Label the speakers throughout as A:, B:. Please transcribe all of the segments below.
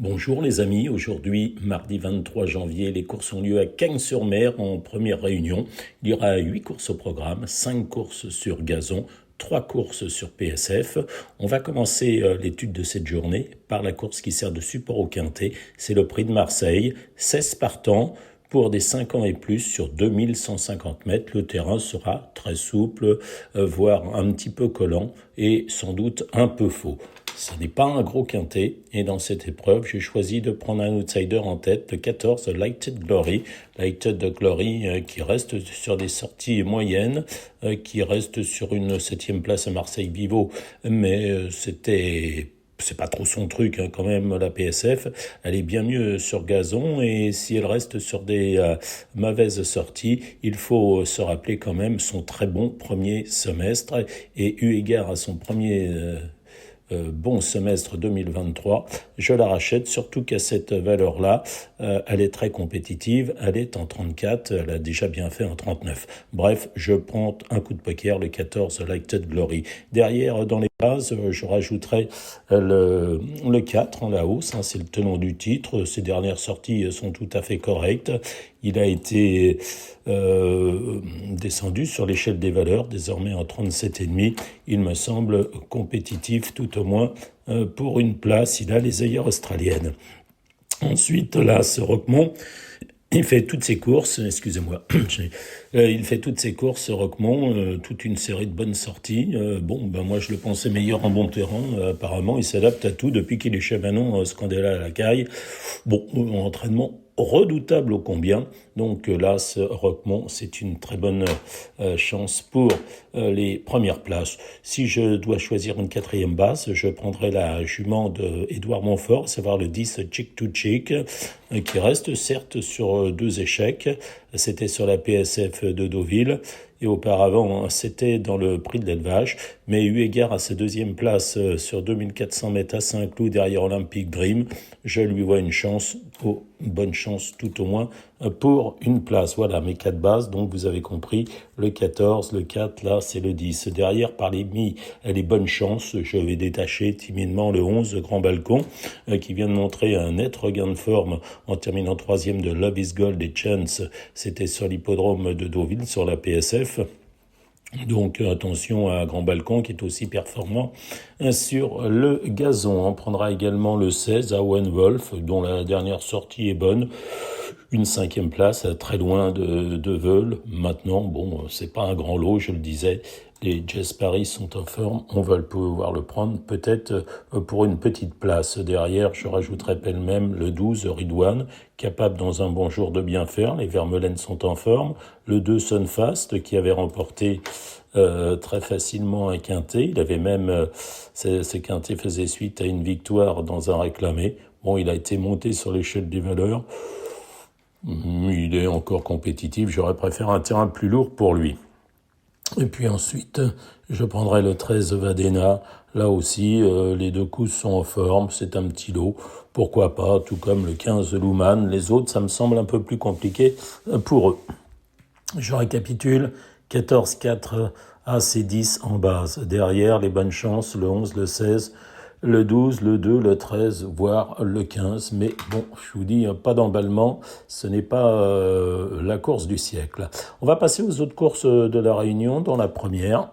A: Bonjour les amis, aujourd'hui mardi 23 janvier, les courses ont lieu à Cagnes-sur-Mer en première réunion. Il y aura 8 courses au programme, 5 courses sur gazon, 3 courses sur PSF. On va commencer l'étude de cette journée par la course qui sert de support au quintet. C'est le Prix de Marseille, 16 partants pour des 5 ans et plus sur 2150 mètres. Le terrain sera très souple, voire un petit peu collant et sans doute un peu faux. Ce n'est pas un gros quintet, et dans cette épreuve, j'ai choisi de prendre un outsider en tête, le 14, Lighted Glory. Lighted Glory qui reste sur des sorties moyennes, qui reste sur une 7e place à Marseille-Vivo, mais c'est pas trop son truc quand même, la PSF. Elle est bien mieux sur gazon, et si elle reste sur des mauvaises sorties, il faut se rappeler quand même son très bon premier semestre, et eu égard à son premier bon semestre 2023, je la rachète, surtout qu'à cette valeur-là, elle est très compétitive, elle est en 34, elle a déjà bien fait en 39. Bref, je prends un coup de poker, le 14 Lighted Glory. Derrière, dans les bases, je rajouterai le 4 en la hausse, c'est le tenant du titre. Ses dernières sorties sont tout à fait correctes. Il a été descendu sur l'échelle des valeurs, désormais en 37,5. Il me semble compétitif, tout au moins pour une place. Il a les œillères australiennes. Ensuite, là, ce Roquemont, il fait toutes ses courses, il fait toutes ses courses, Roquemont, toute une série de bonnes sorties. Moi je le pensais meilleur en bon terrain, apparemment il s'adapte à tout depuis qu'il est chez Manon Scandella à la caille. Entraînement redoutable ô combien. Donc là, ce Roquemont, c'est une très bonne chance pour les premières places. Si je dois choisir une 4e base, je prendrai la jument de Édouard Montfort, à savoir le 10 Chick to Chick, qui reste certes sur 2 échecs. C'était sur la PSF de Deauville, et auparavant c'était dans le prix de l'élevage, mais eu égard à sa 2e place sur 2400 mètres à Saint-Cloud derrière Olympic Dream, je lui vois une chance, bonne chance tout au moins, pour une place. Voilà mes 4 bases, donc vous avez compris, le 14, le 4, là c'est le 10. Derrière, par les bonnes chances, je vais détacher timidement le 11, Grand Balcon, qui vient de montrer un net regain de forme en terminant 3e de Love is Gold et Chance. C'était sur l'hippodrome de Deauville, sur la PSF. Donc attention à Grand Balcon qui est aussi performant sur le gazon. On prendra également le 16 à Wolf, dont la dernière sortie est bonne. Une 5e place, très loin de Veul. Maintenant, c'est pas un grand lot, je le disais. Les Jazz Paris sont en forme, on va pouvoir le prendre peut-être pour une petite place. Derrière, je rajouterai pêle-même le 12 Ridwan, capable dans un bon jour de bien faire. Les Vermeulen sont en forme. Le 2 Sunfast, qui avait remporté très facilement un quintet. Il avait même, ce quintet faisait suite à une victoire dans un réclamé. Il a été monté sur l'échelle des valeurs. Il est encore compétitif, j'aurais préféré un terrain plus lourd pour lui. Et puis ensuite, je prendrai le 13 Vadena. Là aussi, les 2 coups sont en forme, c'est un petit lot. Pourquoi pas, tout comme le 15 Luman. Les autres, ça me semble un peu plus compliqué pour eux. Je récapitule, 14, 4, As et 10 en base. Derrière, les bonnes chances, le 11, le 16, le 12, le 2, le 13, voire le 15. Mais je vous dis, pas d'emballement, ce n'est pas la course du siècle. On va passer aux autres courses de la Réunion. Dans la première,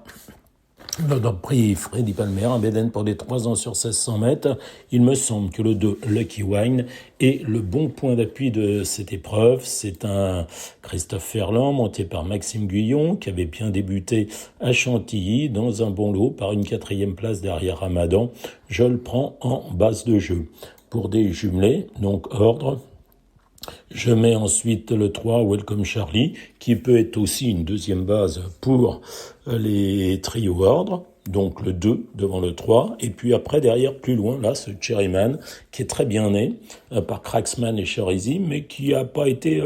A: le prix Freddy Palmer, un Béden pour les 3 ans sur 1600 mètres. Il me semble que le 2, Lucky Wine, est le bon point d'appui de cette épreuve. C'est un Christophe Ferland monté par Maxime Guyon, qui avait bien débuté à Chantilly dans un bon lot par une 4e place derrière Ramadan. Je le prends en base de jeu. Pour des jumelés, donc ordre, je mets ensuite le 3, Welcome Charlie, qui peut être aussi une 2e base pour les trio ordre. Donc le 2 devant le 3. Et puis après, derrière, plus loin, là, ce Cherryman, qui est très bien né par Cracksman et Cherizy, mais qui n'a pas été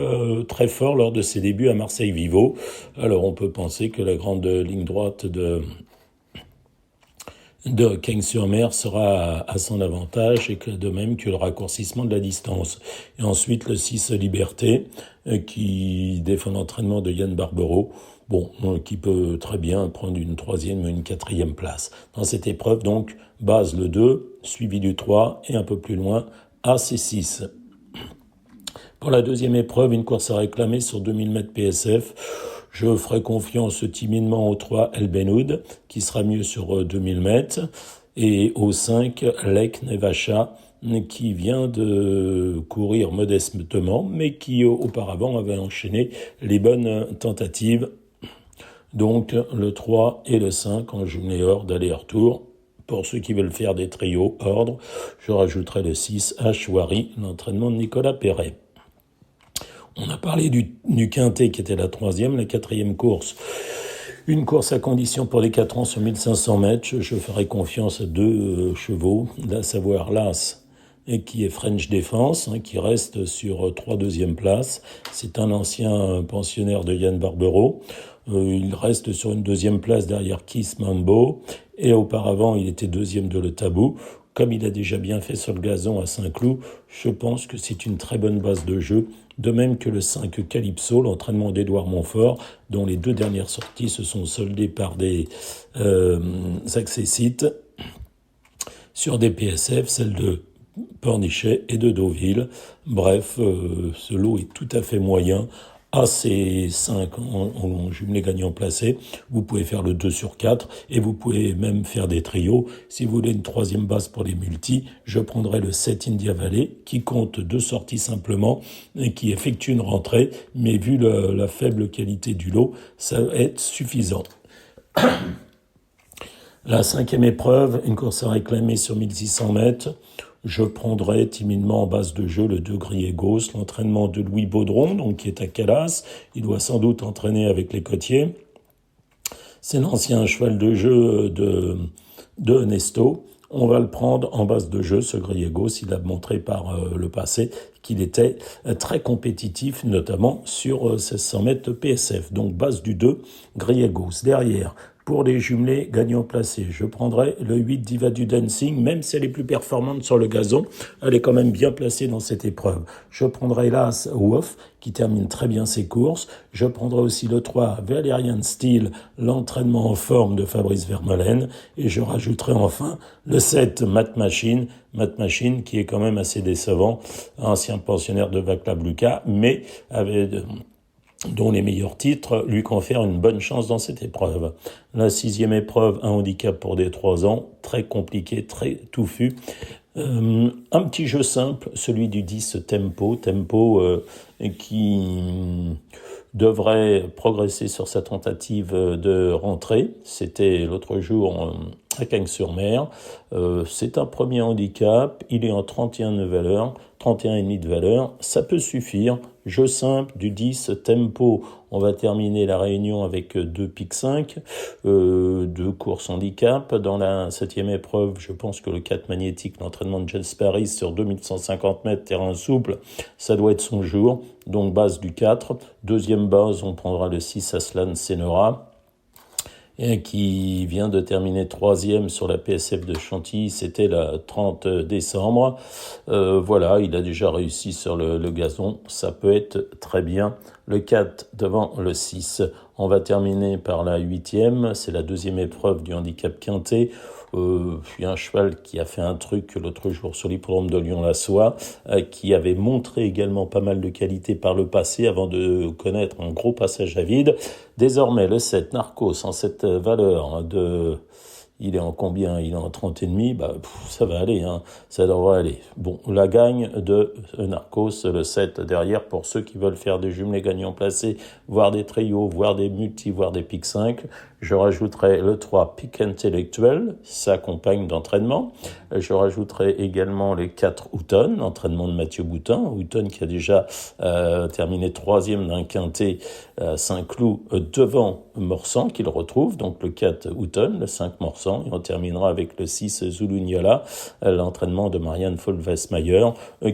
A: très fort lors de ses débuts à Marseille-Vivo. Alors on peut penser que la grande ligne droite de Cagnes-sur-Mer sera à son avantage, et que de même que le raccourcissement de la distance. Et ensuite le 6 Liberté, qui défend l'entraînement de Yann Barbero, qui peut très bien prendre une 3e ou une 4e place. Dans cette épreuve, donc, base le 2, suivi du 3, et un peu plus loin, C6. Pour la deuxième épreuve, une course à réclamer sur 2000 mètres PSF. Je ferai confiance timidement au 3 El Benoud, qui sera mieux sur 2000 mètres, et au 5 Lek Nevacha, qui vient de courir modestement, mais qui auparavant avait enchaîné les bonnes tentatives. Donc le 3 et le 5 en jumelé hors d'aller-retour. Pour ceux qui veulent faire des trios ordre, je rajouterai le 6 Ashwari, l'entraînement de Nicolas Perret. On a parlé du quintet qui était la troisième, la quatrième course. Une course à condition pour les 4 ans sur 1500 mètres. Je ferai confiance à deux chevaux, à savoir l'As, qui est French Defense, qui reste sur 3 deuxièmes places. C'est un ancien pensionnaire de Yann Barbero. Il reste sur une deuxième place derrière Kiss Mambo. Et auparavant, il était deuxième de Le Tabou. Comme il a déjà bien fait sur le gazon à Saint-Cloud, je pense que c'est une très bonne base de jeu. De même que le 5 Calypso, l'entraînement d'Édouard Montfort, dont les 2 dernières sorties se sont soldées par des accessites sur des PSF, celle de Pornichet et de Deauville. Bref, ce lot est tout à fait moyen. À ces 5 en jumelé gagnant placé, vous pouvez faire le 2 sur 4 et vous pouvez même faire des trios. Si vous voulez une troisième base pour les multis, je prendrai le 7 India Valley qui compte 2 sorties simplement et qui effectue une rentrée, mais vu la faible qualité du lot, ça va être suffisant. La cinquième épreuve, une course à réclamer sur 1600 mètres. Je prendrai timidement en base de jeu le 2 Griegos, l'entraînement de Louis Baudron, donc qui est à Calas. Il doit sans doute entraîner avec les côtiers. C'est l'ancien cheval de jeu de Nesto. On va le prendre en base de jeu, ce Griegos. Il a montré par le passé qu'il était très compétitif, notamment sur 1600 mètres de PSF. Donc base du 2, Griegos. Derrière, pour les jumelés gagnants placés, je prendrai le 8 Diva du Dancing, même si elle est plus performante sur le gazon, elle est quand même bien placée dans cette épreuve. Je prendrai l'As Wolf, qui termine très bien ses courses. Je prendrai aussi le 3 Valerian Steel, l'entraînement en forme de Fabrice Vermeulen. Et je rajouterai enfin le 7 Matt Machine qui est quand même assez décevant, ancien pensionnaire de Vaclav Lucas, mais dont les meilleurs titres lui confèrent une bonne chance dans cette épreuve. La 6e épreuve, un handicap pour des 3 ans, très compliqué, très touffu. Un petit jeu simple, celui du 10 Tempo qui devrait progresser sur sa tentative de rentrée. C'était l'autre jour à Cagnes-sur-Mer. C'est un premier handicap, il est en 31 de valeur, 31,5 de valeur, ça peut suffire. Jeu simple du 10 Tempo, on va terminer la réunion avec 2 piques 5, 2 courses handicap. Dans la 7e épreuve, je pense que le 4 magnétique, l'entraînement de Jens Paris sur 2150 mètres, terrain souple, ça doit être son jour. Donc base du 4. Deuxième base, on prendra le 6 Aslan Senora, qui vient de terminer 3e sur la PSF de Chantilly, c'était le 30 décembre. Voilà, il a déjà réussi sur le gazon, ça peut être très bien. Le 4 devant le 6. On va terminer par la 8e, c'est la 2e épreuve du handicap quintet. Il y a un cheval qui a fait un truc l'autre jour sur l'hippodrome de Lyon-la-Soie, qui avait montré également pas mal de qualité par le passé avant de connaître un gros passage à vide. Désormais, le 7 Narcos en cette valeur de... Il est en combien? Il est en 30,5. Ça va aller, ça devrait aller. Bon, la gagne de Narcos, le 7 derrière, pour ceux qui veulent faire des jumelés gagnants placés, voire des trios, voire des multis, voire des piques 5. Je rajouterai le 3 pique intellectuel, sa compagne d'entraînement. Je rajouterai également les 4 Houton, l'entraînement de Mathieu Boutin. Houton qui a déjà terminé 3e d'un quintet Saint-Cloud devant Morsan, qu'il retrouve. Donc le 4 Houton, le 5 Morsan. Et on terminera avec le 6 Zuluniola, l'entraînement de Marianne Folvesmayer,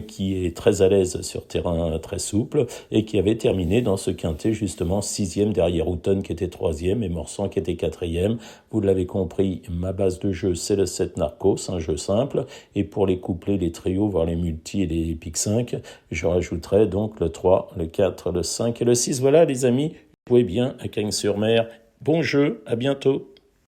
A: qui est très à l'aise sur terrain très souple et qui avait terminé dans ce quintet justement 6e derrière Houton qui était 3e et Morsan qui était 4e. Vous l'avez compris, ma base de jeu c'est le 7 Narcos, un jeu simple, et pour les couplets, les trios, voire les multis et les piques 5, je rajouterai donc le 3, le 4, le 5 et le 6. Voilà les amis, jouez bien à Cagnes-sur-Mer. Bon jeu, à bientôt.